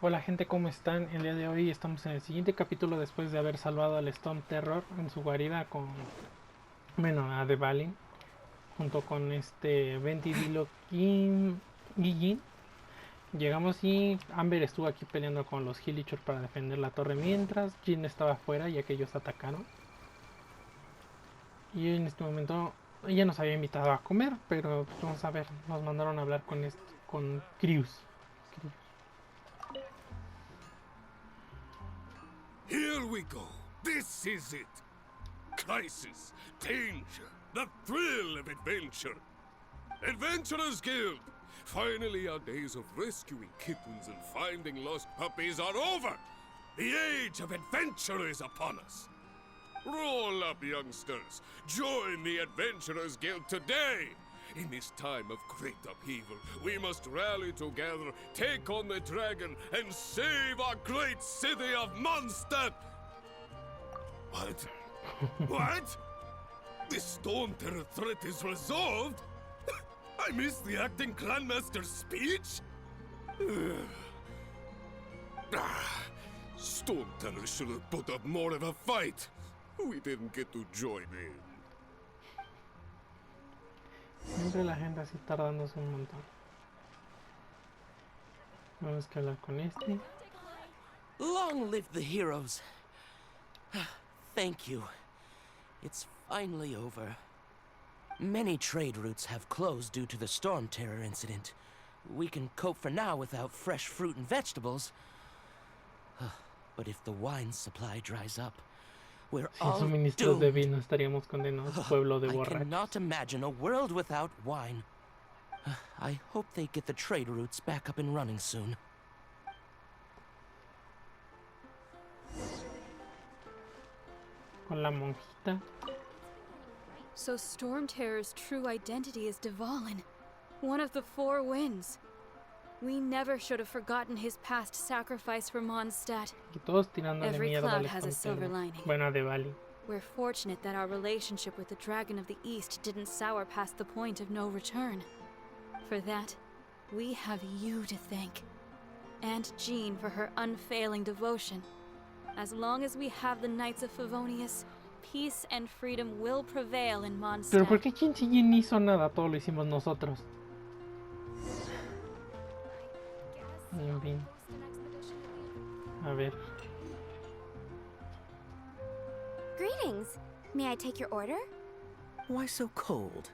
Hola gente, ¿cómo están? El día de hoy estamos en el siguiente capítulo después de haber salvado al Storm Terror en su guarida con, bueno, a The Valley, junto con este Ventidilo Gijin. Llegamos y Amber estuvo aquí peleando con los Hilichurs para defender la torre mientras Jin estaba afuera ya que ellos atacaron. Y en este momento ella nos había invitado a comer, pero pues, vamos a ver, nos mandaron a hablar con Krius. Here we go. This is it. Crisis, danger, the thrill of adventure. Adventurers Guild! Finally, our days of rescuing kittens and finding lost puppies are over. The age of adventure is upon us. Roll up, youngsters. Join the Adventurers Guild today. In this time of great upheaval, we must rally together, take on the dragon, and save our great city of Mosntadt! What? What? The Stone Terror threat is resolved? I missed the acting Grandmaster's speech? Stone Terror should have put up more of a fight. We didn't get to join in. Siempre la gente así tardándose un montón. Tenemos que hablar con este. Long live the heroes. Thank you. It's finally over. Many trade routes have closed due to the Storm Terror incident. We can cope for now without fresh fruit and vegetables. But if the wine supply dries up, we're all Sin suministros de doomed. vino estaríamos condenados, pueblo de I borrachos. cannot imagine a world without wine. I hope they get the trade routes back up and running soon. Con la monjita. So Storm Terror's true identity is Dvalin, one of the four winds. We never should have forgotten his past sacrifice for Mosntadt. Y todos tirándole Every mierda cloud al has a Storm silver Terror. lining. Bueno, a The Valley. We're fortunate that our relationship with the Dragon of the East didn't sour past the point of no return. For that, we have you to thank. And Jean for her unfailing devotion. As long as we have the Knights of Favonius, peace and freedom will prevail in Pero ¿por Mosntadt. qué Genshin no hizo nada? Todo lo hicimos nosotros. En fin. A ver. Greetings. May I take your order? Why so cold?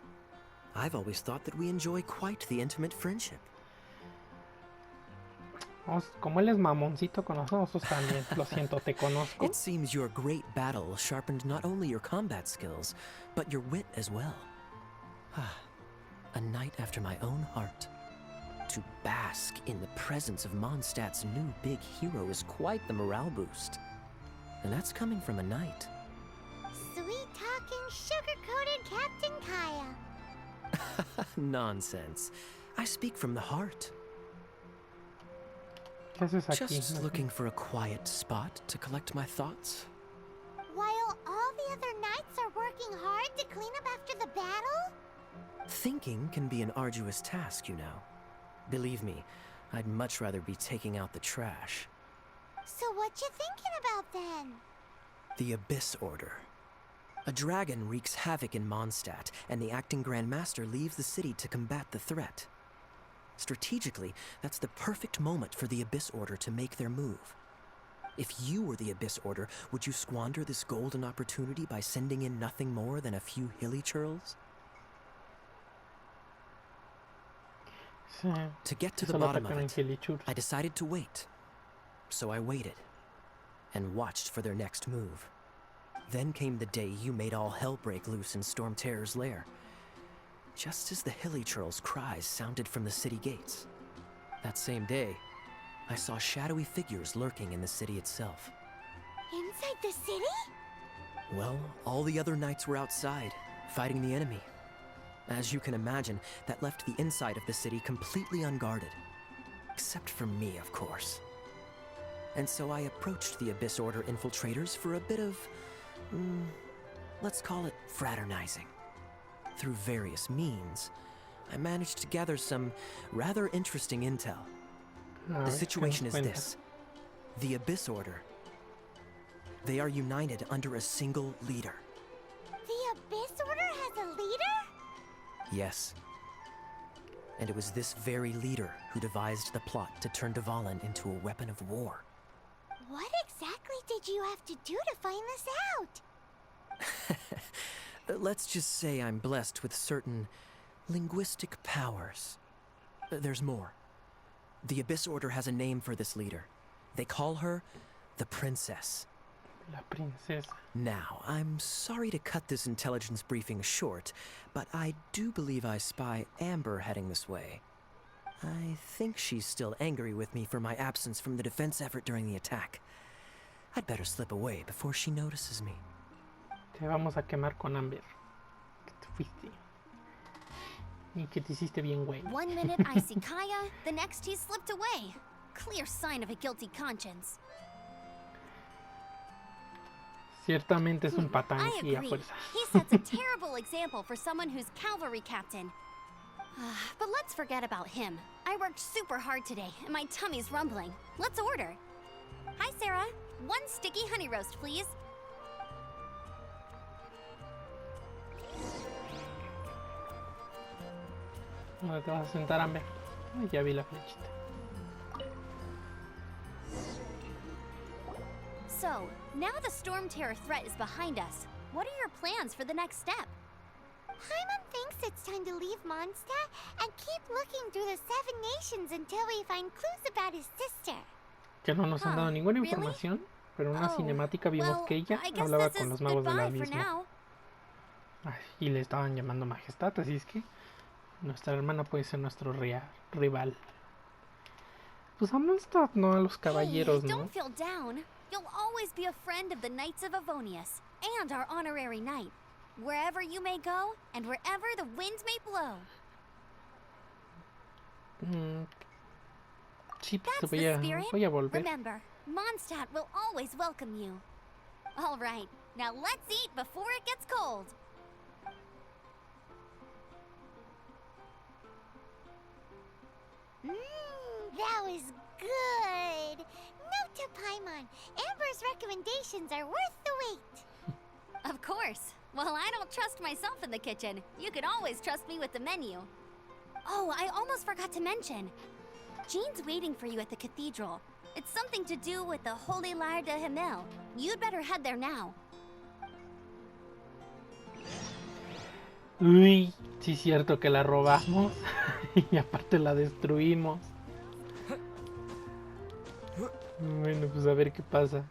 I've always thought that we enjoy quite the intimate friendship. Como él es mamoncito con nosotros también. Lo siento, te conozco. It seems your great battle sharpened not only your combat skills, but your wit as well. A knight after my own heart. To bask in the presence of Mondstadt's new big hero is quite the morale boost. And that's coming from a knight. Sweet-talking, sugar-coated Captain Kaya. Nonsense. I speak from the heart. ¿Qué haces aquí? Just looking for a quiet spot to collect my thoughts. While all the other knights are working hard to clean up after the battle? Thinking can be an arduous task, you know. Believe me, I'd much rather be taking out the trash. So what you thinking about then? The Abyss Order. A dragon wreaks havoc in Mondstadt, and the acting Grand Master leaves the city to combat the threat. Strategically, that's the perfect moment for the Abyss Order to make their move. If you were the Abyss Order, would you squander this golden opportunity by sending in nothing more than a few hilly churls? Sí. To get to the Solo bottom of atacan it, Hilichurs. I decided to wait. So I waited, and watched for their next move. Then came the day you made all hell break loose in Storm Terror's lair. Just as the hilly churls' cries sounded from the city gates. That same day, I saw shadowy figures lurking in the city itself. Inside the city? Well, all the other knights were outside, fighting the enemy. As you can imagine, that left the inside of the city completely unguarded. Except for me, of course. And so I approached the Abyss Order infiltrators for a bit of, let's call it fraternizing. Through various means, I managed to gather some rather interesting intel. A The ver, situation ¿qué is nos cuenta? this. The Abyss Order. They are united under a single leader. The Abyss Order has a leader? Yes. And it was this very leader who devised the plot to turn Dvalin into a weapon of war. What exactly did you have to do to find this out? Let's just say I'm blessed with certain linguistic powers. There's more. The Abyss Order has a name for this leader. They call her the Princess. La princesa. Now, I'm sorry to cut this intelligence briefing short, but I do believe I spy Amber heading this way. I think she's still angry with me for my absence from the defense effort during the attack. I'd better slip away before she notices me. Te vamos a quemar con Amber. Que te fuiste. Y que te hiciste bien, güey. 1 minute I see Kaya, the next he's slipped away. Clear sign of a guilty conscience. Ciertamente es un patán I y a agree. fuerza. He sets a terrible example for someone who's cavalry captain. But let's forget about him. I worked super hard today, and my tummy's rumbling. Let's order. Hi, Sarah. 1 sticky honey roast, please. ¿Dónde te vas a sentar, Amber? Ay, ya vi la flechita. So, now the Storm Terror threat is behind us. What are your plans for the next step? Paimon thinks it's time to leave Mondstadt and keep looking through the 7 nations until we find clues about his sister. Que no nos han dado ninguna really? información, pero en una Oh, cinemática vimos well, que ella I guess hablaba this con is los magos del goodbye for abismo. now. Ay, y le estaban llamando majestad, así es que nuestra hermana puede ser nuestro rival. Pues a Mondstadt, no a los caballeros, Hey, ¿no? don't feel down. You'll always be a friend of the Knights of Avonius and our honorary knight, wherever you may go and wherever the wind may blow. Sí, pues That's voy the a, spirit. voy a volver. Remember, Mondstadt will always welcome you. All right, now let's eat before it gets cold. That was good. Note to Paimon, Amber's recommendations are worth the wait. Of course. Well, I don't trust myself in the kitchen. You can always trust me with the menu. Oh, I almost forgot to mention. Jean's waiting for you at the cathedral. It's something to do with the Holy Lyre de Himmel. You'd better head there now. Uy, sí es cierto que la robamos y aparte la destruimos. Bueno, pues a ver qué pasa.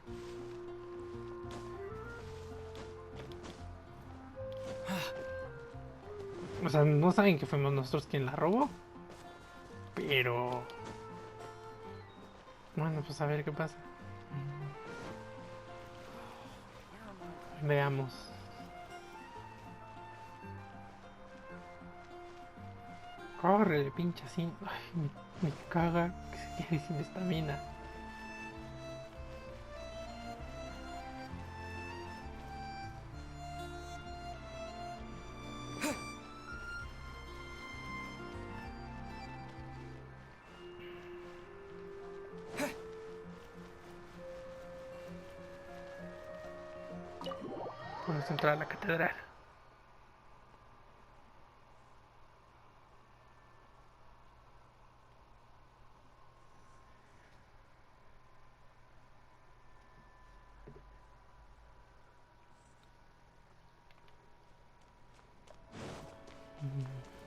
O sea, no saben que fuimos nosotros quien la robó. Pero... bueno, pues a ver qué pasa. Veamos. Córrele, pinche así. Ay, me caga que se quede sin estamina. Vamos a entrar a la catedral.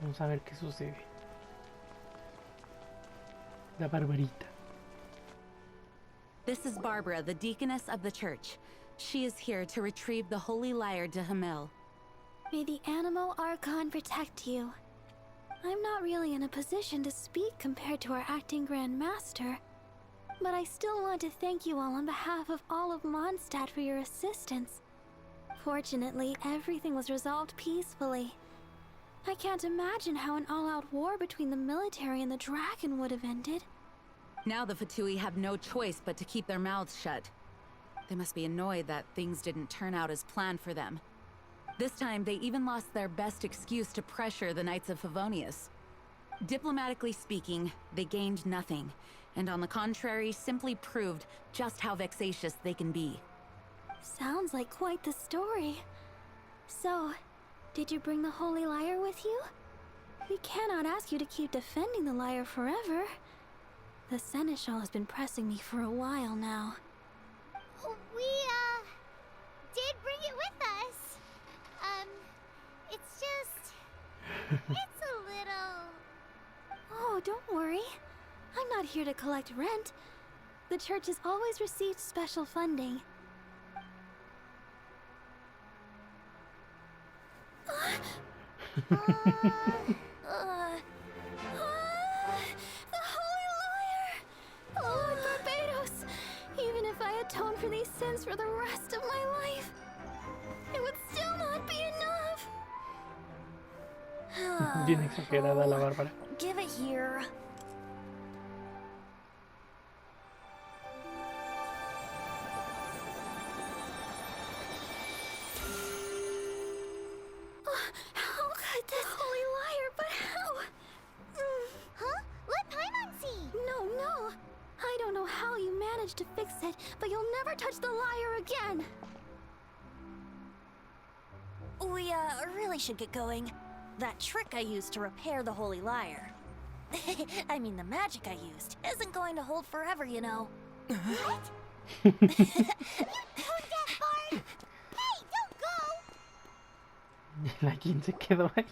Vamos a ver qué sucede. La barbarita. This is Barbara, the deaconess of the church. She is here to retrieve the Holy Lyre de Himmel. May the Animo Archon protect you. I'm not really in a position to speak compared to our acting Grand Master, but I still want to thank you all on behalf of all of Mondstadt for your assistance. Fortunately, everything was resolved peacefully. I can't imagine how an all-out war between the military and the dragon would have ended. Now the Fatui have no choice but to keep their mouths shut. They must be annoyed that things didn't turn out as planned for them. This time, they even lost their best excuse to pressure the Knights of Favonius. Diplomatically speaking, they gained nothing, and on the contrary, simply proved just how vexatious they can be. Sounds like quite the story. So, did you bring the Holy Lyre with you? We cannot ask you to keep defending the lyre forever. The Seneschal has been pressing me for a while now. We, did bring it with us. It's just... it's a little... Oh, don't worry. I'm not here to collect rent. The church has always received special funding. The Holy Lyre! Lord Barbados! Even if I atone for these sins for the rest of my life, it would still not be enough. Bien exagerada la Bárbara. Give it here. How could this Holy Lyre, but how? Huh? Let Paimon see! No. I don't know how you managed to fix it, but you'll never touch the lyre again. We, really should get going. That trick I used to repair the Holy Lyre. I mean, the magic I used isn't going to hold forever, you know. What? You tone-deaf bard! Hey, don't go! La quien se quedó ahí.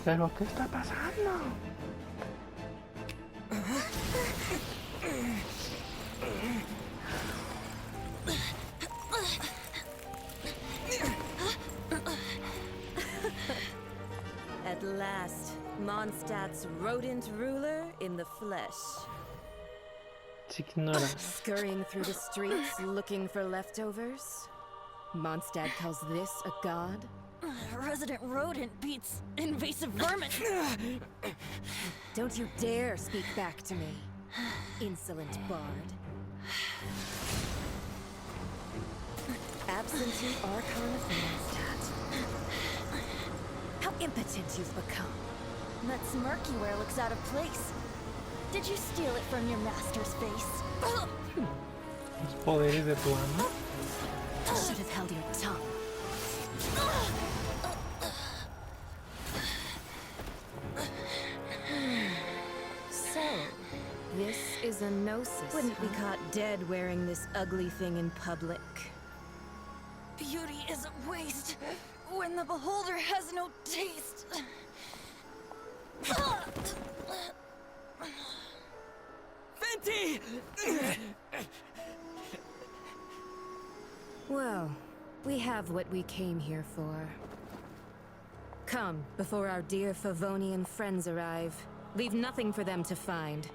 ¿Pero qué está pasando? At last, Mondstadt's rodent ruler in the flesh. Se ignora. Scurrying through the streets looking for leftovers? Mondstadt calls this a god? Resident rodent beats invasive vermin. Don't you dare speak back to me, insolent bard. Absentee Archon of Mondstadt. How impotent you've become. That smirky wear looks out of place. Did you steal it from your master's face? Los poderes de tu ama. Should have held your tongue. So, this is a gnosis. Wouldn't be caught dead wearing this ugly thing in public. Beauty is a waste when the beholder has no taste. Venti! Well, we have what we came here for. Come, before our dear Favonian friends arrive. Leave nothing for them to find.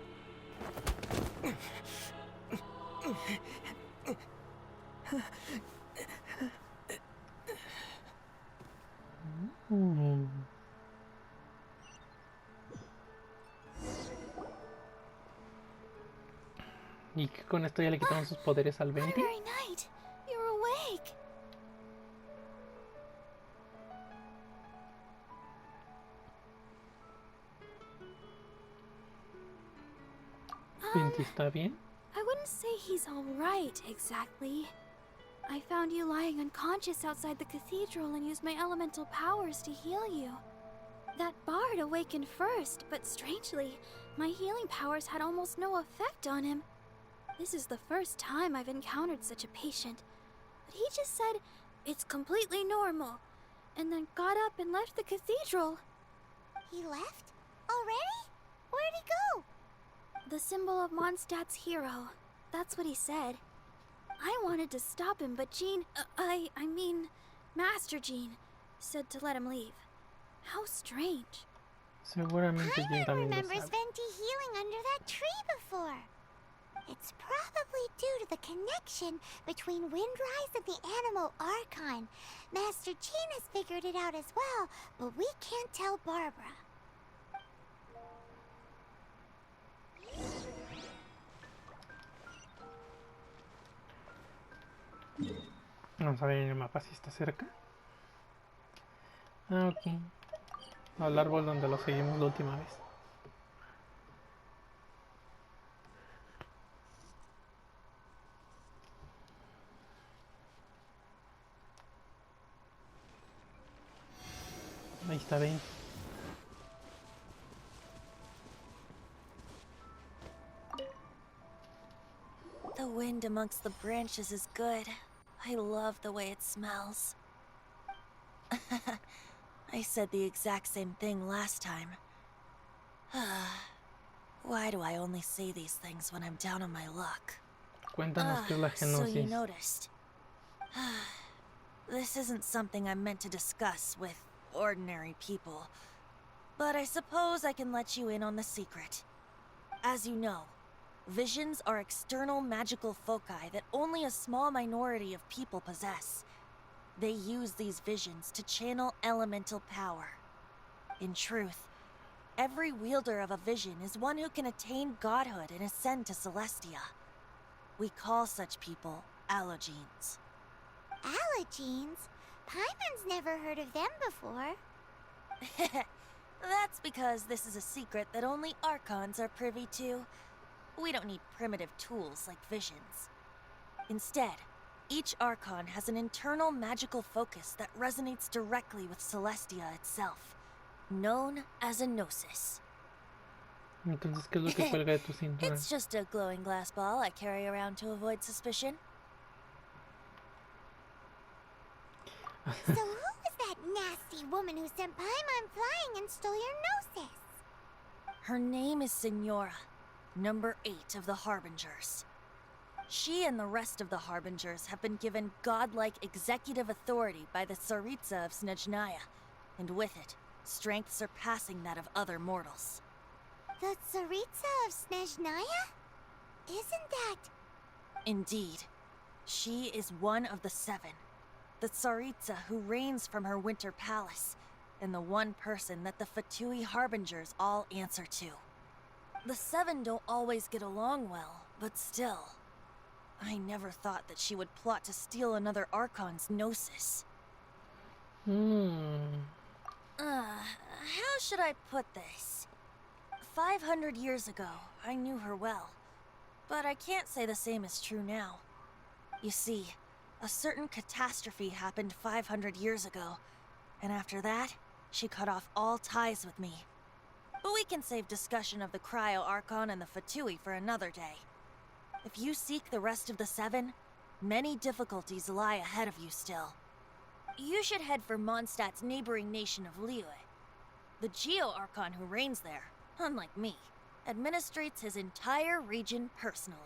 Y que con esto ya le quitamos sus poderes al 20. Very night. You're awake. 20 está bien. I wouldn't say he's all right, exactly. I found you lying unconscious outside the cathedral and used my elemental powers to heal you. That bard awakened first, but strangely, my healing powers had almost no effect on him. This is the first time I've encountered such a patient. But he just said, it's completely normal, and then got up and left the cathedral. He left? Already? Where'd he go? The symbol of Mondstadt's hero. That's what he said. I wanted to stop him, but Jean, I mean, Master Jean, said to let him leave. How strange. Seguramente Jin Paimon también lo remembers sabe. Venti healing under that tree before. It's probably due to the connection between Windrise and the Animal Archon. Master Jean has figured it out as well, but we can't tell Barbara. Vamos a ver en el mapa si está cerca. Ah, ok. Al árbol donde lo seguimos la última vez. Ahí está bien. The wind amongst the branches is good. I love the way it smells. I said the exact same thing last time. Why do I only say these things when I'm down on my luck? Cuéntanos qué es la So you genosis. noticed. This isn't something I'm meant to discuss with ordinary people, but I suppose I can let you in on the secret. As you know, visions are external magical foci that only a small minority of people possess. They use these visions to channel elemental power. In truth, every wielder of a vision is one who can attain godhood and ascend to Celestia. We call such people allogenes. Allogenes? Paimon's never heard of them before. That's because this is a secret that only Archons are privy to. We don't need primitive tools like visions. Instead, each Archon has an internal magical focus that resonates directly with Celestia itself, known as a gnosis. Entonces, ¿qué es lo que cuelga de tu cintura? It's just a glowing glass ball I carry around to avoid suspicion. So who was that nasty woman who sent Paimon flying and stole your gnosis? Her name is Signora, number 8 of the Harbingers. She and the rest of the Harbingers have been given godlike executive authority by the Tsaritsa of Snezhnaya, and with it, strength surpassing that of other mortals. The Tsaritsa of Snezhnaya? Isn't that... Indeed. She is one of the 7, the Tsaritsa who reigns from her winter palace, and the one person that the Fatui Harbingers all answer to. The 7 don't always get along well, but still... I never thought that she would plot to steal another Archon's gnosis. How should I put this? 500 years ago, I knew her well. But I can't say the same is true now. You see, a certain catastrophe happened 500 years ago, and after that, she cut off all ties with me. But we can save discussion of the Cryo Archon and the Fatui for another day. If you seek the rest of the 7, many difficulties lie ahead of you still. You should head for Mondstadt's neighboring nation of Liyue. The Geo-Archon who reigns there, unlike me, administrates his entire region personally.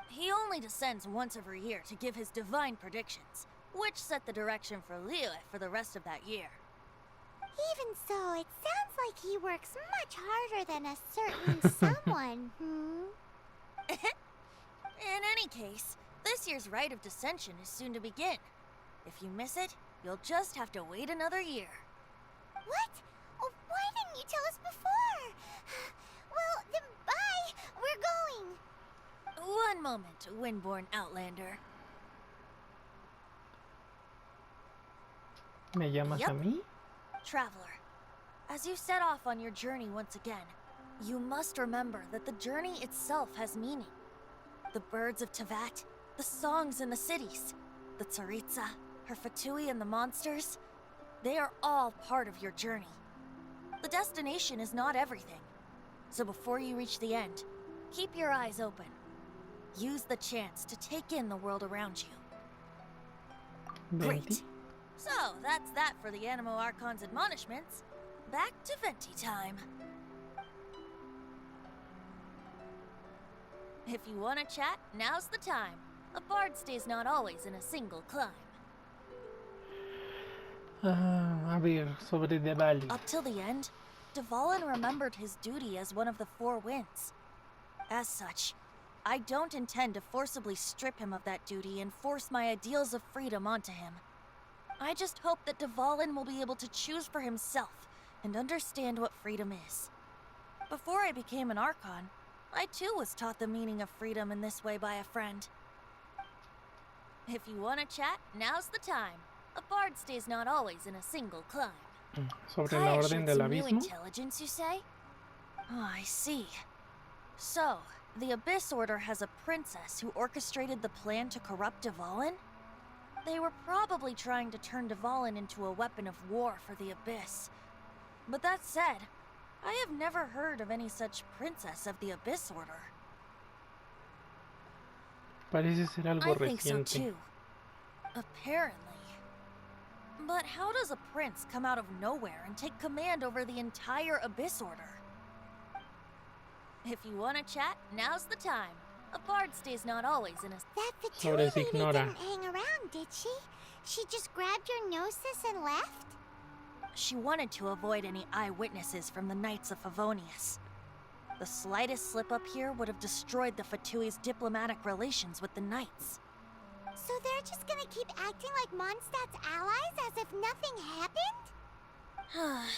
He only descends once every year to give his divine predictions, which set the direction for Liyue for the rest of that year. Even so, it sounds like he works much harder than a certain someone, In any case, this year's Rite of Descension is soon to begin. If you miss it, you'll just have to wait another year. What? Oh, why didn't you tell us before? Well, then bye! We're going! One moment, Windborn Outlander. ¿Me llamas a Yep. mí? Traveler, as you set off on your journey once again, you must remember that the journey itself has meaning. The birds of Tevat, the songs in the cities, the Tsaritsa, her Fatui and the monsters, they are all part of your journey. The destination is not everything. So before you reach the end, keep your eyes open. Use the chance to take in the world around you. 20. Great. So, that's that for the Animo Archon's admonishments. Back to Venti time. If you want to chat, now's the time. A bard stays not always in a single climb. A ver, sobre The Valley. Up till the end, Dvalin remembered his duty as one of the Four Winds. As such, I don't intend to forcibly strip him of that duty and force my ideals of freedom onto him. I just hope that Dvalin will be able to choose for himself and understand what freedom is. Before I became an Archon, I too was taught the meaning of freedom in this way by a friend. If you want to chat, now's the time. A bard stays not always in a single climb. Sobre la Orden del Some new Abismo. intelligence, you say? Oh, I see. So, the Abyss Order has a princess who orchestrated the plan to corrupt Dvalin? They were probably trying to turn Dvalin into a weapon of war for the Abyss. But that said, I have never heard of any such princess of the Abyss Order. Parece ser algo I think so reciente. too. Apparently. But how does a prince come out of nowhere and take command over the entire Abyss Order? If you want to chat, now's the time. A bard stays not always in a... That Sobre Fatui se lady ignora. didn't hang around, did she? She just grabbed your gnosis and left? She wanted to avoid any eyewitnesses from the Knights of Favonius. The slightest slip up here would have destroyed the Fatui's diplomatic relations with the Knights. So they're just gonna keep acting like Mondstadt's allies as if nothing happened?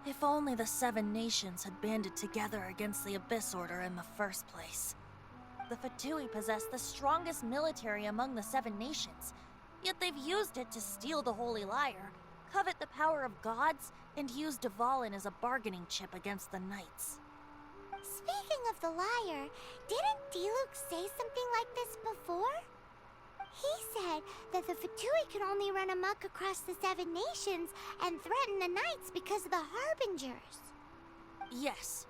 If only the Seven Nations had banded together against the Abyss Order in the first place. The Fatui possess the strongest military among the Seven Nations, yet they've used it to steal the Holy Lyre, covet the power of gods, and use Dvalin as a bargaining chip against the Knights. Speaking of the lyre, didn't Diluc say something like this before? He said that the Fatui could only run amok across the Seven Nations and threaten the Knights because of the Harbingers. Yes.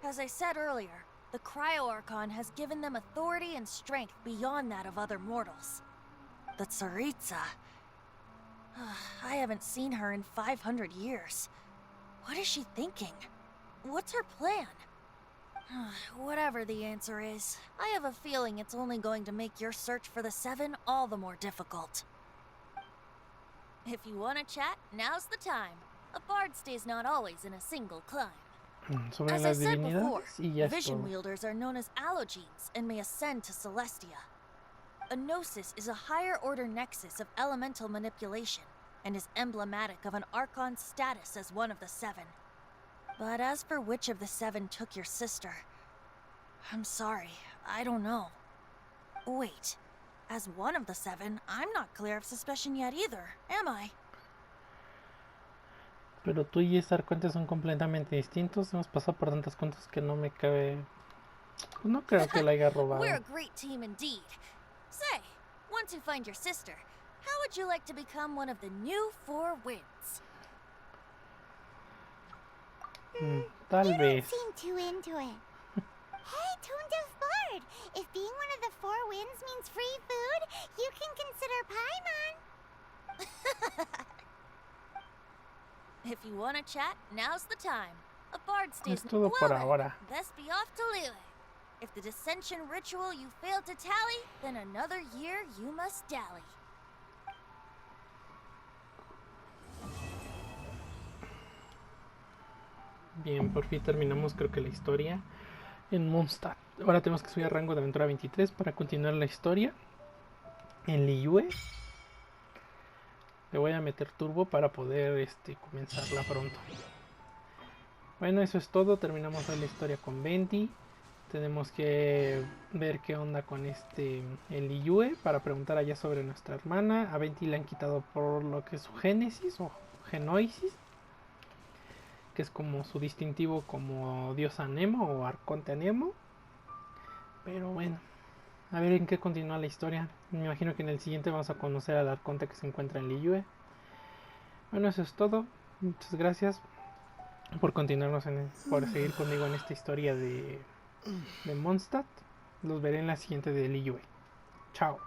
As I said earlier, the Cryo-Archon has given them authority and strength beyond that of other mortals. The Tsaritsa... I haven't seen her in 500 years. What is she thinking? What's her plan? Whatever the answer is, I have a feeling it's only going to make your search for the Seven all the more difficult. If you want to chat, now's the time. A bard stays not always in a single climb. Sobre As I las said before, divinidades y ya es vision todo. wielders are known as allogenes and may ascend to Celestia. A gnosis is a higher order nexus of elemental manipulation and is emblematic of an Archon's status as one of the Seven. But as for which of the Seven took your sister, I'm sorry, I don't know. Wait, as one of the Seven, I'm not clear of suspicion yet either, am I? Pero tú y ese arconte son completamente distintos. Hemos pasado por tantas cosas que no me cabe. Pues no creo que la haya robado. We're a great team indeed. Say, once you find your sister, how would you like to become one of the new Four Winds? Tal You vez. don't seem too into it. Hey, Tone Deaf Bard! If being one of the Four Winds means free food, you can consider Paimon. If you want to chat, now's the time. A bard stays... Es todo por then, ahora. best be off to Liyue. If the dissension ritual you failed to tally, then another year you must dally. Bien, por fin terminamos creo que la historia en Mondstadt. Ahora tenemos que subir a rango de aventura 23 para continuar la historia en Liyue. Le voy a meter turbo para poder comenzarla pronto. Bueno, eso es todo. Terminamos hoy la historia con Venti. Tenemos que ver qué onda con el Liyue para preguntar allá sobre nuestra hermana. A Venti le han quitado por lo que es su génesis o genoisis, que es como su distintivo como diosa Nemo o arconte Nemo. Pero bueno, a ver en qué continúa la historia. Me imagino que en el siguiente vamos a conocer al arconte que se encuentra en Liyue. Bueno, eso es todo. Muchas gracias por continuarnos por seguir conmigo en esta historia de Mondstadt. Los veré en la siguiente de Liyue. Chao.